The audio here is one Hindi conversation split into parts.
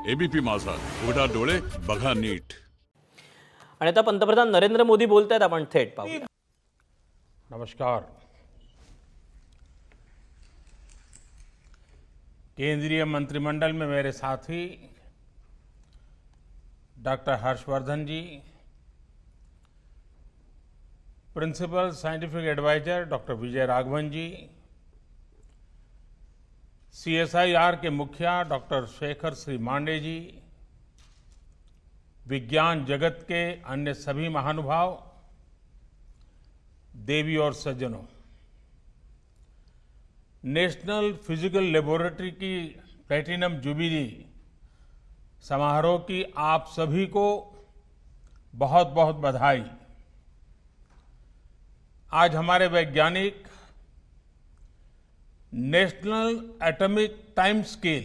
एबीपी माझा, उघडा डोळे बघा नीट. आणि आता पंतप्रधान नरेंद्र मोदी बोलतायत, आपण थेट पाहूया. नमस्कार. केंद्रीय मंत्रिमंडल में मेरे साथी डॉक्टर हर्षवर्धन जी, principal scientific adviser doctor Vijay Raghavan जी, सीएसआईआर के मुखिया डॉक्टर शेखर श्री मांडे जी, विज्ञान जगत के अन्य सभी महानुभाव, देवी और सज्जनों, नेशनल फिजिकल लेबोरेटरी की प्लेटिनम जुबिली समारोह की आप सभी को बहुत बहुत बधाई. आज हमारे वैज्ञानिक नेशनल एटॉमिक टाइम स्केल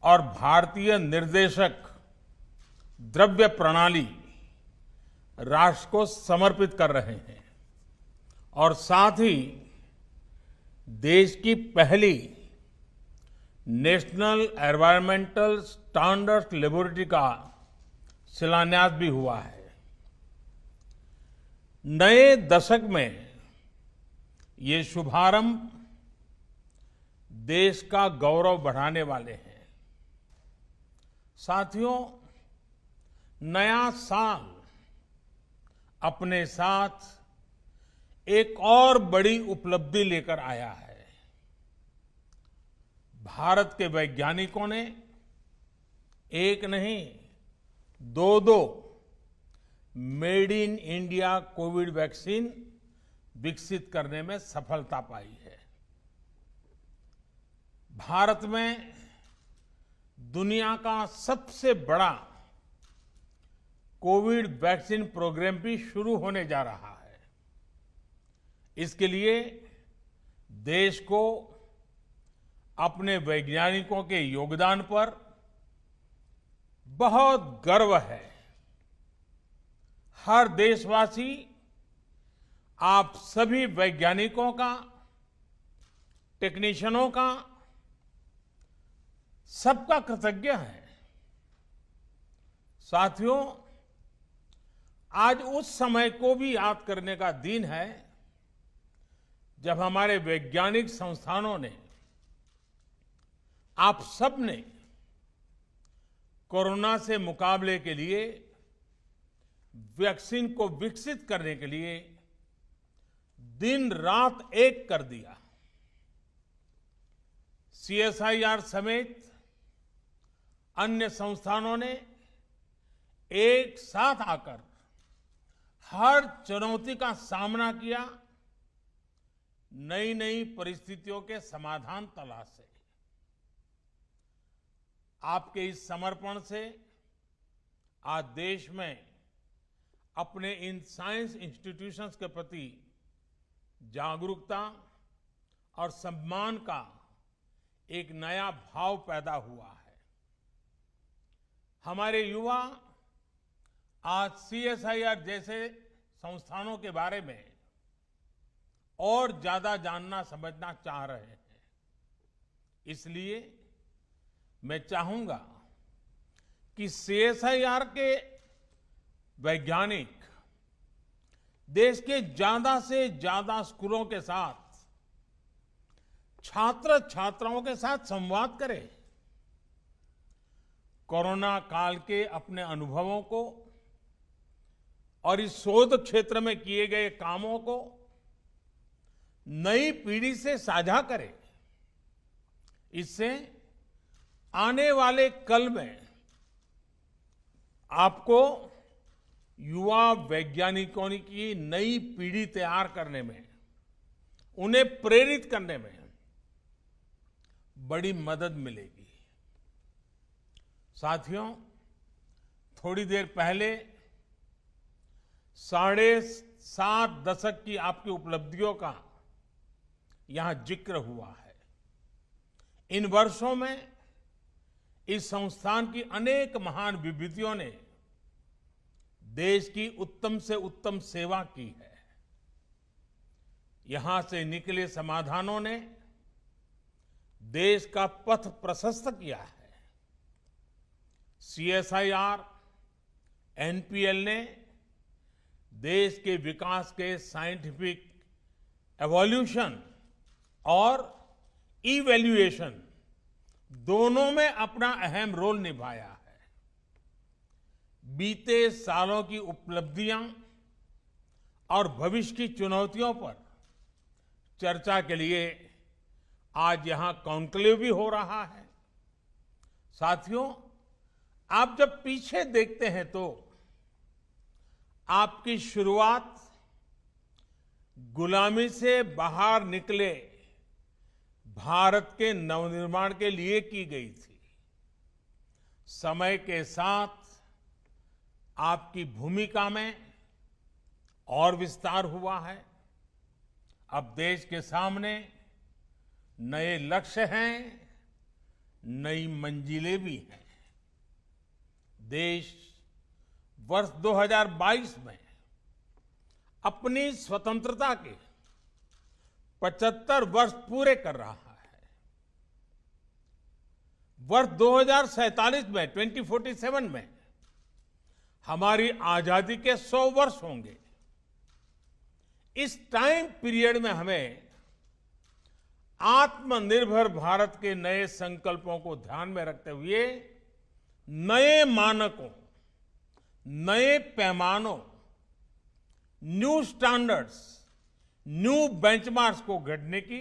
और भारतीय निर्देशक द्रव्य प्रणाली राष्ट्र को समर्पित कर रहे हैं और साथ ही देश की पहली नेशनल एनवायरमेंटल स्टैंडर्ड्स लेबोरेटरी का शिलान्यास भी हुआ है. नए दशक में ये शुभारंभ देश का गौरव बढ़ाने वाले हैं. साथियों, नया साल अपने साथ एक और बड़ी उपलब्धि लेकर आया है. भारत के वैज्ञानिकों ने एक नहीं, दो made in India Covid vaccine विकसित करने में सफलता पाई है. भारत में दुनिया का सबसे बड़ा कोविड वैक्सीन प्रोग्राम भी शुरू होने जा रहा है. इसके लिए देश को अपने वैज्ञानिकों के योगदान पर बहुत गर्व है. हर देशवासी आप सभी वैज्ञानिकों का, टेक्नीशियनों का, सबका कृतज्ञ है. साथियों, आज उस समय को भी याद करने का दिन है जब हमारे वैज्ञानिक संस्थानों ने, आप सब ने कोरोना से मुकाबले के लिए वैक्सीन को विकसित करने के लिए दिन रात एक कर दिया. सीएसआईआर समेत अन्य संस्थानों ने एक साथ आकर हर चुनौती का सामना किया, नई नई परिस्थितियों के समाधान तलाशे. आपके इस समर्पण से आज देश में अपने इन साइंस इंस्टीट्यूशंस के प्रति जागरूकता और सम्मान का एक नया भाव पैदा हुआ है. हमारे युवा आज सीएसआईआर जैसे संस्थानों के बारे में और ज्यादा जानना समझना चाह रहे हैं. इसलिए मैं चाहूंगा कि सीएसआईआर के वैज्ञानिक देश के ज्यादा से ज्यादा स्कूलों के साथ, छात्र छात्राओं के साथ संवाद करें. कोरोना काल के अपने अनुभवों को और इस शोध क्षेत्र में किए गए कामों को नई पीढ़ी से साझा करें. इससे आने वाले कल में आपको युवा वैज्ञानिकों की नई पीढ़ी तैयार करने में, उन्हें प्रेरित करने में बड़ी मदद मिलेगी. साथियों, थोड़ी देर पहले 7.5 दशक की आपकी उपलब्धियों का यहां जिक्र हुआ है. इन वर्षों में इस संस्थान की अनेक महान विभूतियों ने देश की उत्तम से उत्तम सेवा की है. यहां से निकले समाधानों ने देश का पथ प्रशस्त किया है. सीएसआईआर एनपीएल ने देश के विकास के साइंटिफिक एवोल्यूशन और इवैल्यूएशन दोनों में अपना अहम रोल निभाया है। बीते सालों की उपलब्धियां और भविष्य की चुनौतियों पर चर्चा के लिए आज यहां कॉन्क्लेव भी हो रहा है। साथियों, आप जब पीछे देखते हैं तो आपकी शुरुआत गुलामी से बाहर निकले भारत के नवनिर्माण के लिए की गई थी। समय के साथ आपकी भूमिका में और विस्तार हुआ है। अब देश के सामने नए लक्ष्य हैं, नई मंजिलें भी हैं। देश वर्ष 2022 में अपनी स्वतंत्रता के 75 वर्ष पूरे कर रहा है। वर्ष 2047 में 2047 में हमारी आजादी के 100 वर्ष होंगे। इस टाइम पीरियड में हमें आत्मनिर्भर भारत के नए संकल्पों को ध्यान में रखते हुए नए मानकों, नए पैमानों, न्यू स्टैंडर्ड्स, न्यू बेंचमार्क्स को गढ़ने की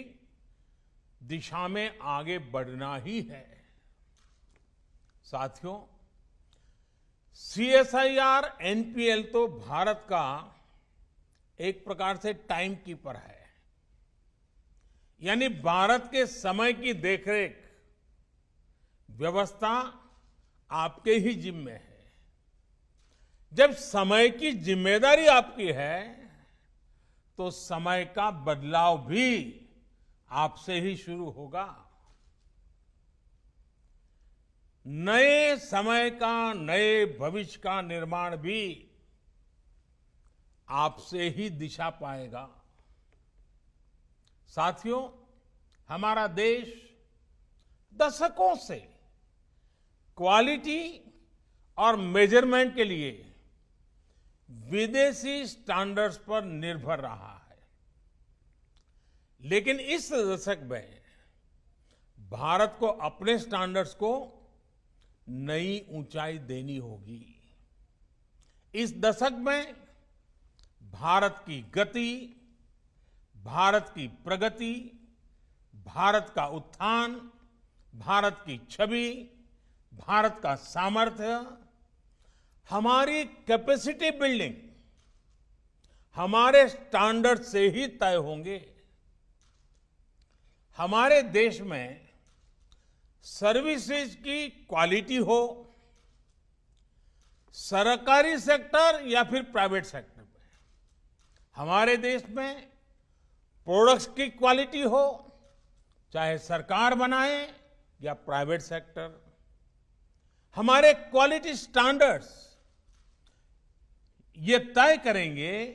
दिशा में आगे बढ़ना ही है। साथियों, सीएसआईआर एनपीएल तो भारत का एक प्रकार से टाइम कीपर है, यानी भारत के समय की देखरेख व्यवस्था आपके ही जिम्मे है। जब समय की जिम्मेदारी आपकी है तो समय का बदलाव भी आपसे ही शुरू होगा। नए समय का, नए भविष्य का निर्माण भी आपसे ही दिशा पाएगा। साथियों, हमारा देश दशकों से क्वालिटी और मेजरमेंट के लिए विदेशी स्टैंडर्ड्स पर निर्भर रहा है, लेकिन इस दशक में भारत को अपने स्टैंडर्ड्स को नई ऊंचाई देनी होगी। इस दशक में भारत की गति, भारत की प्रगति, भारत का उत्थान, भारत की छवि, भारत का सामर्थ्य, हमारी कैपेसिटी बिल्डिंग हमारे स्टैंडर्ड से ही तय होंगे। हमारे देश में सर्विसेज की क्वालिटी हो, सरकारी सेक्टर या फिर प्राइवेट सेक्टर में, हमारे देश में प्रोडक्ट्स की क्वालिटी हो, चाहे सरकार बनाए या प्राइवेट सेक्टर, हमारे क्वालिटी स्टैंडर्ड्स ये तय करेंगे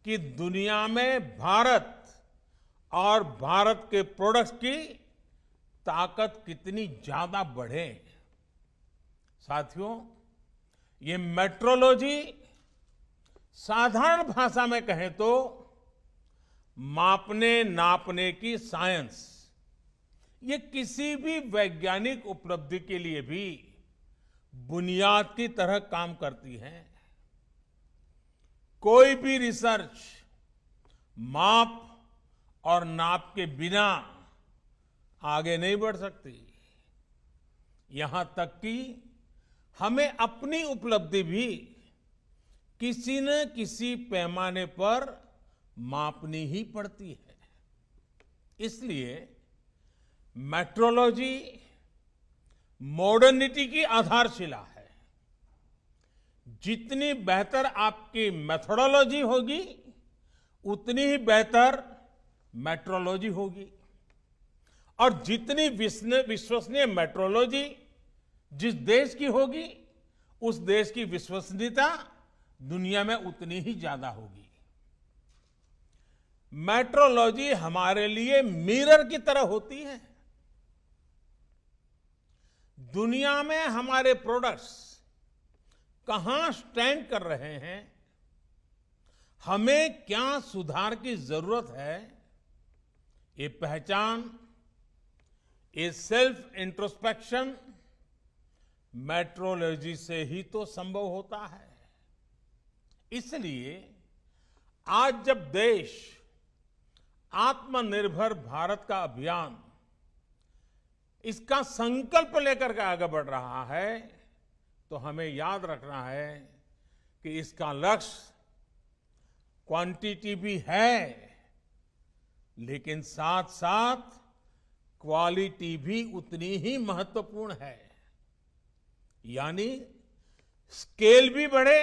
कि दुनिया में भारत और भारत के प्रोडक्ट्स की ताकत कितनी ज्यादा बढ़े। साथियों, ये मेट्रोलॉजी साधारण भाषा में कहें तो मापने नापने की साइंस, ये किसी भी वैज्ञानिक उपलब्धि के लिए भी बुनियाद की तरह काम करती है। कोई भी रिसर्च माप और नाप के बिना आगे नहीं बढ़ सकती। यहां तक कि हमें अपनी उपलब्धि भी किसी न किसी पैमाने पर मापनी ही पड़ती है। इसलिए मेट्रोलॉजी मॉडर्निटी की आधारशिला है। जितनी बेहतर आपकी मेथोडोलॉजी होगी, उतनी ही बेहतर मेट्रोलॉजी होगी। और जितनी विश्वसनीय मेट्रोलॉजी जिस देश की होगी, उस देश की विश्वसनीयता दुनिया में उतनी ही ज्यादा होगी। मेट्रोलॉजी हमारे लिए मिरर की तरह होती है। दुनिया में हमारे प्रोडक्ट्स कहां स्टैंड कर रहे हैं, हमें क्या सुधार की जरूरत है, ये पहचान, ये सेल्फ इंट्रोस्पेक्शन मेट्रोलॉजी से ही तो संभव होता है। इसलिए आज जब देश आत्मनिर्भर भारत का अभियान, इसका संकल्प लेकर के आगे बढ़ रहा है, तो हमें याद रखना है कि इसका लक्ष्य क्वांटिटी भी है, लेकिन साथ साथ क्वालिटी भी उतनी ही महत्वपूर्ण है। यानी स्केल भी बढ़े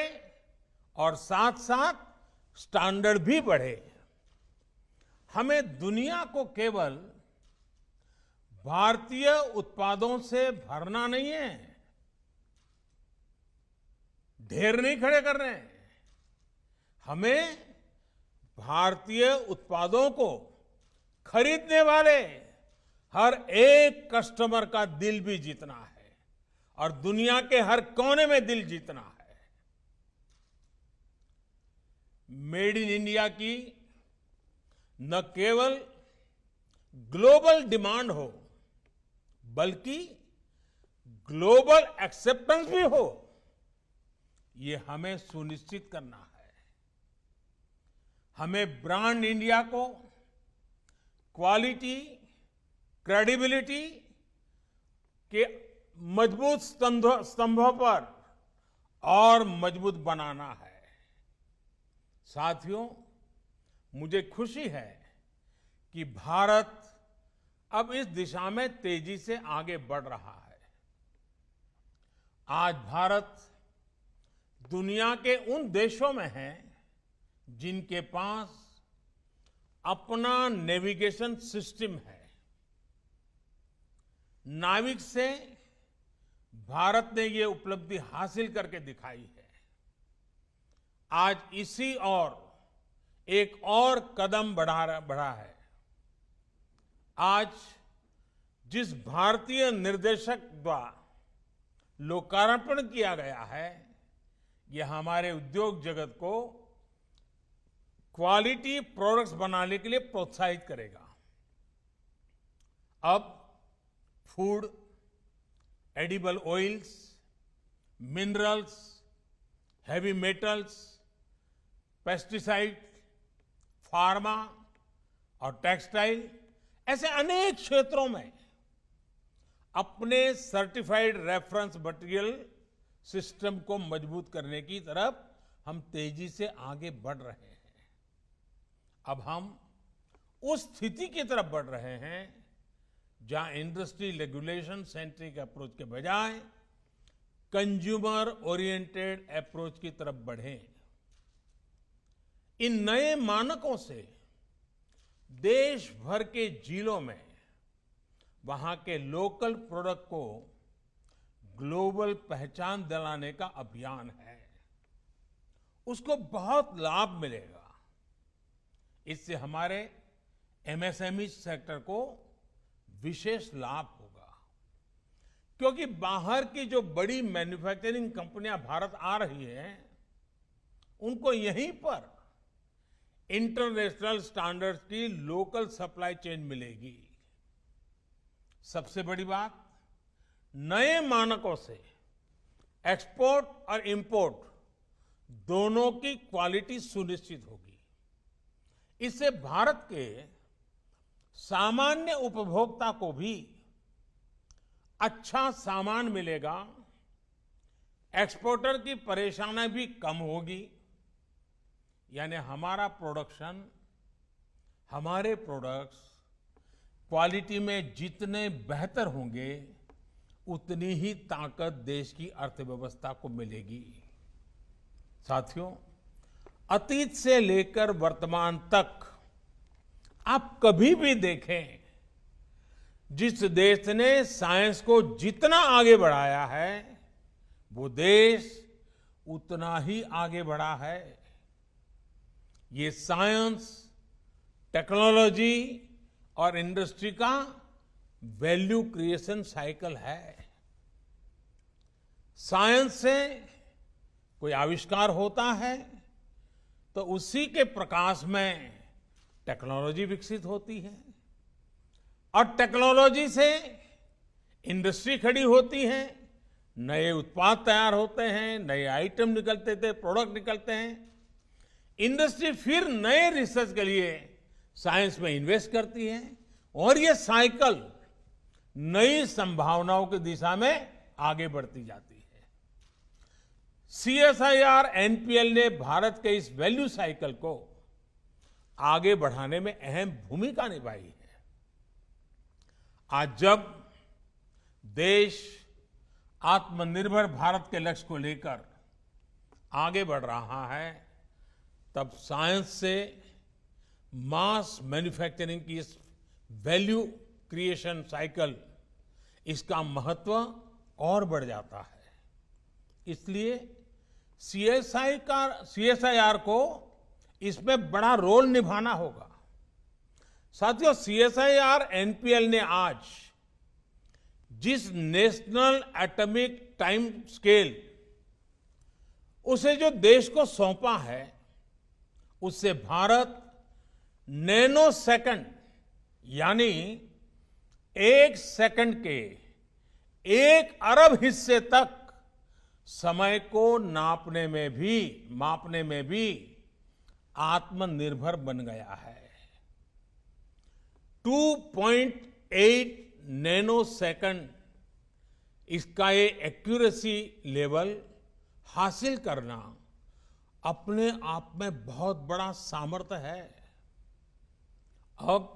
और साथ साथ स्टैंडर्ड भी बढ़े। हमें दुनिया को केवल भारतीय उत्पादों से भरना नहीं है, ढेर नहीं खड़े कर रहे हैं। हमें भारतीय उत्पादों को खरीदने वाले हर एक कस्टमर का दिल भी जीतना है और दुनिया के हर कोने में दिल जीतना है। मेड इन इंडिया की न केवल ग्लोबल डिमांड हो, बल्कि ग्लोबल एक्सेप्टेंस भी हो, ये हमें सुनिश्चित करना है। हमें ब्रांड इंडिया को क्वालिटी, क्रेडिबिलिटी के मजबूत स्तंभों पर और मजबूत बनाना है। साथियों, मुझे खुशी है कि भारत अब इस दिशा में तेजी से आगे बढ़ रहा है। आज भारत दुनिया के उन देशों में है जिनके पास अपना नेविगेशन सिस्टम है। नाविक से भारत ने ये उपलब्धि हासिल करके दिखाई है। आज इसी और एक और कदम बढ़ा है। आज जिस भारतीय निर्देशक द्वारा लोकार्पण किया गया है, यह हमारे उद्योग जगत को क्वालिटी प्रोडक्ट्स बनाने के लिए प्रोत्साहित करेगा। अब food, edible oils, minerals, heavy metals, pesticide, pharma और टेक्सटाइल, ऐसे अनेक क्षेत्रों में अपने सर्टिफाइड रेफरेंस मटेरियल सिस्टम को मजबूत करने की तरफ हम तेजी से आगे बढ़ रहे हैं। अब हम उस स्थिति की तरफ बढ़ रहे हैं जहां इंडस्ट्री रेगुलेशन सेंट्रिक अप्रोच के बजाय कंज्यूमर ओरिएंटेड अप्रोच की तरफ बढ़े। इन नए मानकों से देश भर के जिलों में वहां के लोकल प्रोडक्ट को ग्लोबल पहचान दिलाने का अभियान है। उसको बहुत लाभ मिलेगा। इससे हमारे एमएसएमई सेक्टर को विशेष लाभ होगा, क्योंकि बाहर की जो बड़ी मैन्युफैक्चरिंग कंपनियां भारत आ रही हैं, उनको यहीं पर इंटरनेशनल स्टैंडर्ड्स की लोकल सप्लाई चेन मिलेगी। सबसे बड़ी बात, नए मानकों से एक्सपोर्ट और इंपोर्ट दोनों की क्वालिटी सुनिश्चित होगी। इससे भारत के सामान्य उपभोक्ता को भी अच्छा सामान मिलेगा, एक्सपोर्टर की परेशानी भी कम होगी। यानी हमारा प्रोडक्शन, हमारे प्रोडक्ट्स क्वालिटी में जितने बेहतर होंगे, उतनी ही ताकत देश की अर्थव्यवस्था को मिलेगी। साथियों, अतीत से लेकर वर्तमान तक आप कभी भी देखें, जिस देश ने साइंस को जितना आगे बढ़ाया है, वो देश उतना ही आगे बढ़ा है। ये साइंस, टेक्नोलॉजी और इंडस्ट्री का वैल्यू क्रिएशन साइकिल है। साइंस से कोई आविष्कार होता है तो उसी के प्रकाश में टेक्नोलॉजी विकसित होती है और टेक्नोलॉजी से इंडस्ट्री खड़ी होती है, नए उत्पाद तैयार होते हैं, नए आइटम निकलते थे, प्रोडक्ट निकलते हैं। इंडस्ट्री फिर नए रिसर्च के लिए साइंस में इन्वेस्ट करती है और ये साइकिल नई संभावनाओं की दिशा में आगे बढ़ती जाती है। CSIR NPL ने भारत के इस वैल्यू साइकिल को आगे बढ़ाने में अहम भूमिका निभाई है। आज जब देश आत्मनिर्भर भारत के लक्ष्य को लेकर आगे बढ़ रहा है, तब साइंस से मास मैन्युफैक्चरिंग की इस वैल्यू क्रिएशन साइकिल, इसका महत्व और बढ़ जाता है। इसलिए CSIR को इसमें बड़ा रोल निभाना होगा। साथियों, CSIR NPL ने आज जिस नेशनल एटॉमिक टाइम स्केल उसे जो देश को सौंपा है, उससे भारत नैनो सेकंड यानी 1 सेकंड के 1 अरब हिस्से तक समय को मापने में भी आत्मनिर्भर बन गया है। 2.8 नैनो सेकंड इसका ये एक्यूरेसी लेवल हासिल करना अपने आप में बहुत बड़ा सामर्थ्य है। अब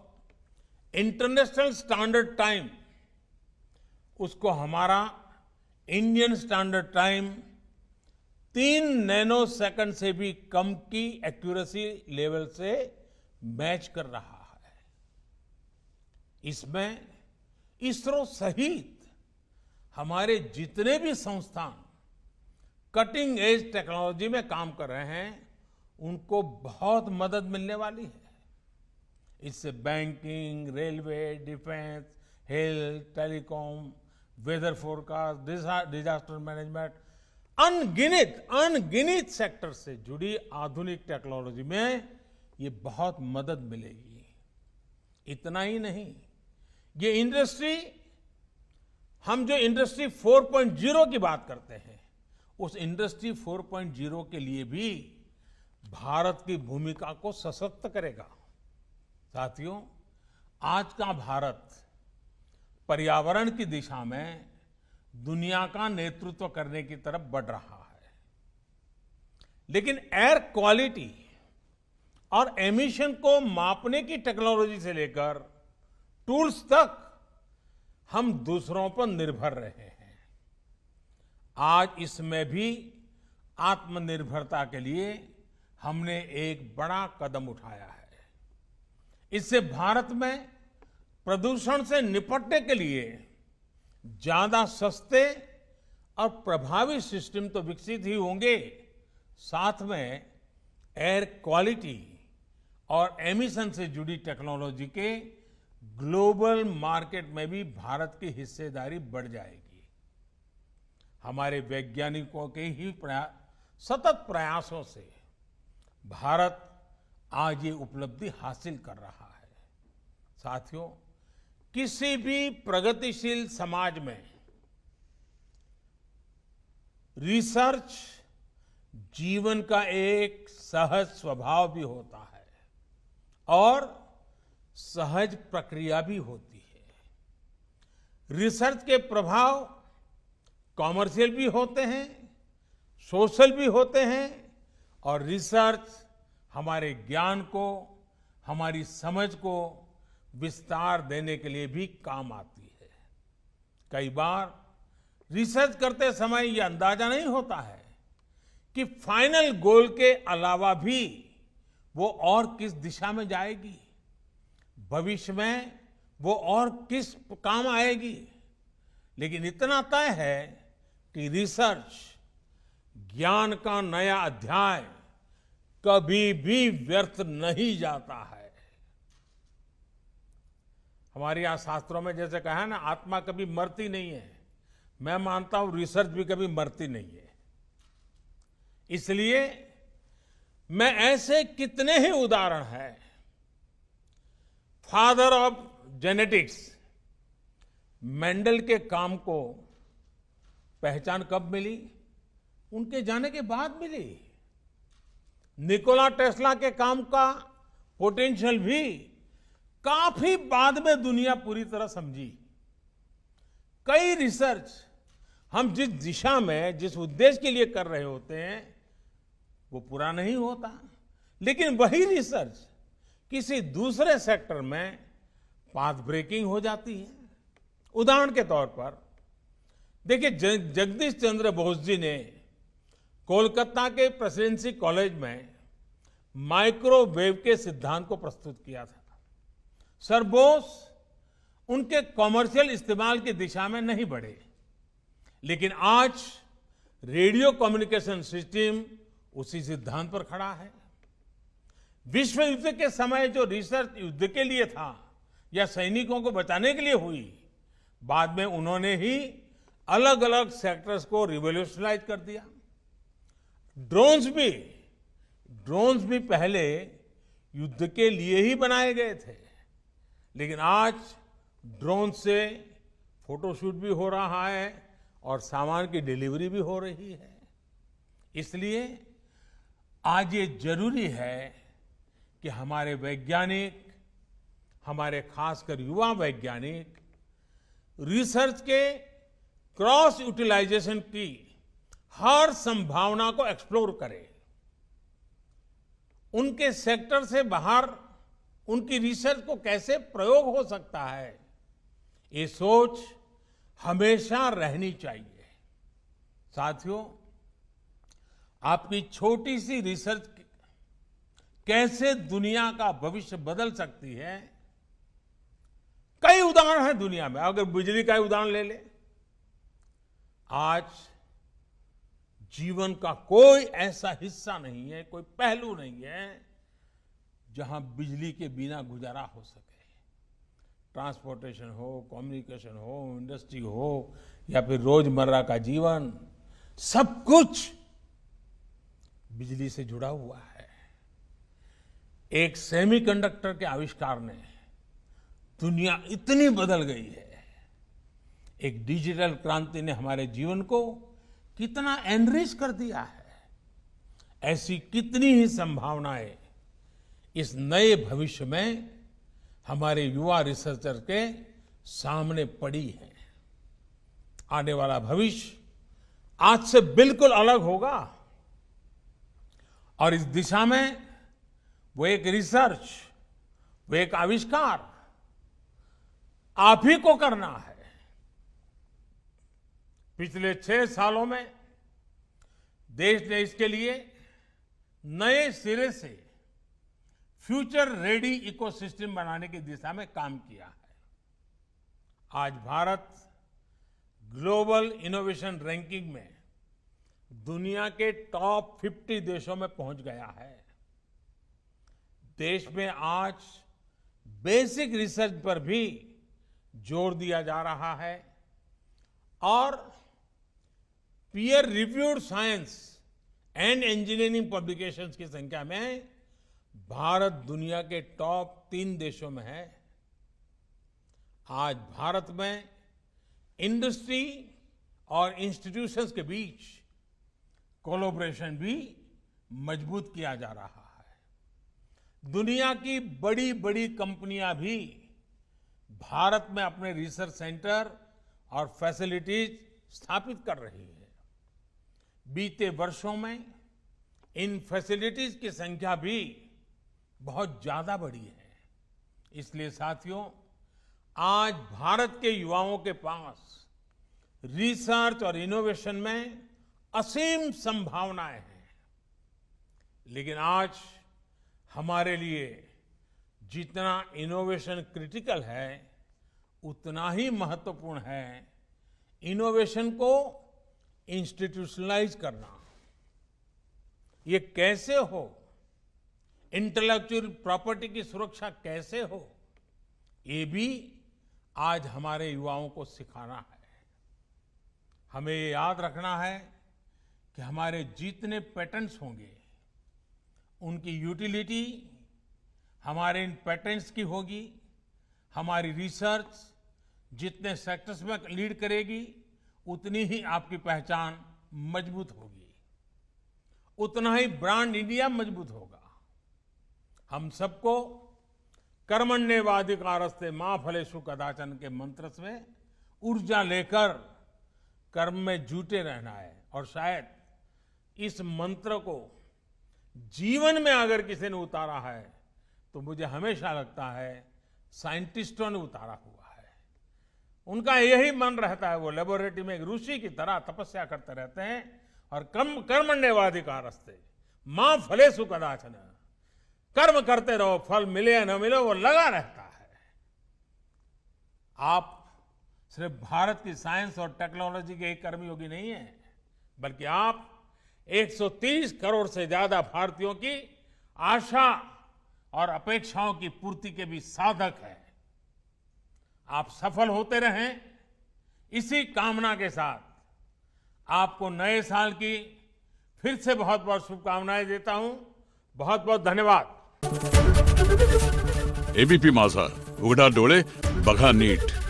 इंटरनेशनल स्टैंडर्ड टाइम, उसको हमारा Indian standard time 3 nano second से भी कम की एक्यूरेसी लेवल से मैच कर रहा है। इसमें इसरो सहित हमारे जितने भी संस्थान कटिंग एज टेक्नोलॉजी में काम कर रहे हैं, उनको बहुत मदद मिलने वाली है। इससे banking, railway, defence, health, telecom, weather forecast, disaster management, अनगिनत सेक्टर से जुड़ी आधुनिक टेक्नोलॉजी में ये बहुत मदद मिलेगी। इतना ही नहीं, ये इंडस्ट्री, हम जो इंडस्ट्री 4.0 की बात करते हैं, उस इंडस्ट्री 4.0 के लिए भी भारत की भूमिका को सशक्त करेगा। साथियों, आज का भारत पर्यावरण की दिशा में दुनिया का नेतृत्व करने की तरफ बढ़ रहा है, लेकिन एयर क्वालिटी और एमिशन को मापने की टेक्नोलॉजी से लेकर टूल्स तक हम दूसरों पर निर्भर रहे हैं। आज इसमें भी आत्मनिर्भरता के लिए हमने एक बड़ा कदम उठाया है। इससे भारत में प्रदूषण से निपटने के लिए ज्यादा सस्ते और प्रभावी सिस्टम तो विकसित ही होंगे, साथ में एयर क्वालिटी और एमिशन से जुड़ी टेक्नोलॉजी के ग्लोबल मार्केट में भी भारत की हिस्सेदारी बढ़ जाएगी। हमारे वैज्ञानिकों के ही सतत प्रयासों से भारत आज ये उपलब्धि हासिल कर रहा है। साथियों, किसी भी प्रगतिशील समाज में रिसर्च जीवन का एक सहज स्वभाव भी होता है और सहज प्रक्रिया भी होती है। रिसर्च के प्रभाव कॉमर्शियल भी होते हैं, सोशल भी होते हैं, और रिसर्च हमारे ज्ञान को, हमारी समझ को विस्तार देने के लिए भी काम आती है। कई बार रिसर्च करते समय यह अंदाजा नहीं होता है कि फाइनल गोल के अलावा भी वो और किस दिशा में जाएगी, भविष्य में वो और किस काम आएगी। लेकिन इतना तय है कि रिसर्च ज्ञान का नया अध्याय कभी भी व्यर्थ नहीं जाता है। हमारे यहां शास्त्रों में जैसे कहा है ना, आत्मा कभी मरती नहीं है, मैं मानता हूं रिसर्च भी कभी मरती नहीं है। इसलिए मैं ऐसे कितने ही उदाहरण हैं, फादर ऑफ जेनेटिक्स मेंडल के काम को पहचान कब मिली? उनके जाने के बाद मिली। निकोला टेस्ला के काम का पोटेंशियल भी काफी बाद में दुनिया पूरी तरह समझी। कई रिसर्च हम जिस दिशा में, जिस उद्देश्य के लिए कर रहे होते हैं, वो पूरा नहीं होता, लेकिन वही रिसर्च किसी दूसरे सेक्टर में पाथ ब्रेकिंग हो जाती है। उदाहरण के तौर पर देखिए, जगदीश चंद्र बोस जी ने कोलकाता के प्रेसिडेंसी कॉलेज में माइक्रोवेव के सिद्धांत को प्रस्तुत किया था। सर बोस उनके कॉमर्शियल इस्तेमाल की दिशा में नहीं बढ़े, लेकिन आज रेडियो कम्युनिकेशन सिस्टम उसी सिद्धांत पर खड़ा है। विश्व युद्ध के समय जो रिसर्च युद्ध के लिए था या सैनिकों को बचाने के लिए हुई, बाद में उन्होंने ही अलग अलग सेक्टर्स को रिवॉल्यूशनाइज कर दिया। ड्रोन्स भी पहले युद्ध के लिए ही बनाए गए थे, लेकिन आज ड्रोन से फोटोशूट भी हो रहा है और सामान की डिलीवरी भी हो रही है। इसलिए आज ये जरूरी है कि हमारे वैज्ञानिक, हमारे खासकर युवा वैज्ञानिक रिसर्च के क्रॉस यूटिलाइजेशन की हर संभावना को एक्सप्लोर करें। उनके सेक्टर से बाहर उनकी रिसर्च को कैसे प्रयोग हो सकता है, ये सोच हमेशा रहनी चाहिए। साथियों, आपकी छोटी सी रिसर्च कैसे दुनिया का भविष्य बदल सकती है, कई उदाहरण हैं दुनिया में। अगर बिजली का उदाहरण ले ले, आज जीवन का कोई ऐसा हिस्सा नहीं है, कोई पहलू नहीं है जहां बिजली के बिना गुजारा हो सके। ट्रांसपोर्टेशन हो, कम्युनिकेशन हो, इंडस्ट्री हो या फिर रोजमर्रा का जीवन, सब कुछ बिजली से जुड़ा हुआ है। एक सेमीकंडक्टर के आविष्कार ने दुनिया इतनी बदल गई है। एक डिजिटल क्रांति ने हमारे जीवन को कितना एनरिच कर दिया है। ऐसी कितनी ही संभावनाएं इस नए भविष्य में हमारे युवा रिसर्चर के सामने पड़ी है। आने वाला भविष्य आज से बिल्कुल अलग होगा और इस दिशा में वो एक रिसर्च, वो एक आविष्कार आप ही को करना है। पिछले 6 सालों में देश ने इसके लिए नए सिरे से फ्यूचर रेडी इकोसिस्टम बनाने की दिशा में काम किया है। आज भारत ग्लोबल इनोवेशन रैंकिंग में दुनिया के टॉप 50 देशों में पहुंच गया है। देश में आज बेसिक रिसर्च पर भी जोर दिया जा रहा है और peer reviewed science and engineering publications की संख्या में भारत दुनिया के टॉप 3 देशों में है। आज भारत में इंडस्ट्री और इंस्टीट्यूशंस के बीच कोलैबोरेशन भी मजबूत किया जा रहा है। दुनिया की बड़ी बड़ी कंपनियां भी भारत में अपने रिसर्च सेंटर और फैसिलिटीज स्थापित कर रही है। बीते वर्षों में इन फैसिलिटीज की संख्या भी बहुत ज्यादा बढ़ी है। इसलिए साथियों, आज भारत के युवाओं के पास रिसर्च और इनोवेशन में असीम संभावनाएं हैं। लेकिन आज हमारे लिए जितना इनोवेशन क्रिटिकल है, उतना ही महत्वपूर्ण है इनोवेशन को इंस्टीट्यूशनलाइज करना। ये कैसे हो, इंटेलेक्चुअल प्रॉपर्टी की सुरक्षा कैसे हो, ये भी आज हमारे युवाओं को सिखाना है। हमें ये याद रखना है कि हमारे जितने पेटेंट्स होंगे उनकी यूटिलिटी हमारे इन पेटेंट्स की होगी। हमारी रिसर्च जितने सेक्टर्स में लीड करेगी उतनी ही आपकी पहचान मजबूत होगी, उतना ही ब्रांड इंडिया मजबूत होगा। हम सबको कर्मण्येवाधिकारस्ते मां फलेषु कदाचन के मंत्र से ऊर्जा लेकर कर्म में जुटे रहना है। और शायद इस मंत्र को जीवन में अगर किसी ने उतारा है तो मुझे हमेशा लगता है साइंटिस्टों ने उतारा हुआ है। उनका यही मन रहता है, वो लेबोरेटरी में एक ऋषि की तरह तपस्या करते रहते हैं और कर्मण्येवाधिकारस्ते मां फलेषु कदाचन, कर्म करते रहो, फल मिले या न मिले वो लगा रहता है। आप सिर्फ भारत की साइंस और टेक्नोलॉजी के एक कर्मयोगी नहीं है, बल्कि आप 130 करोड़ से ज्यादा भारतीयों की आशा और अपेक्षाओं की पूर्ति के भी साधक है। आप सफल होते रहें, इसी कामना के साथ आपको नए साल की फिर से बहुत बहुत शुभकामनाएं देता हूं। बहुत बहुत धन्यवाद। एबीपी माझा, उघडा डोळे बघा नीट।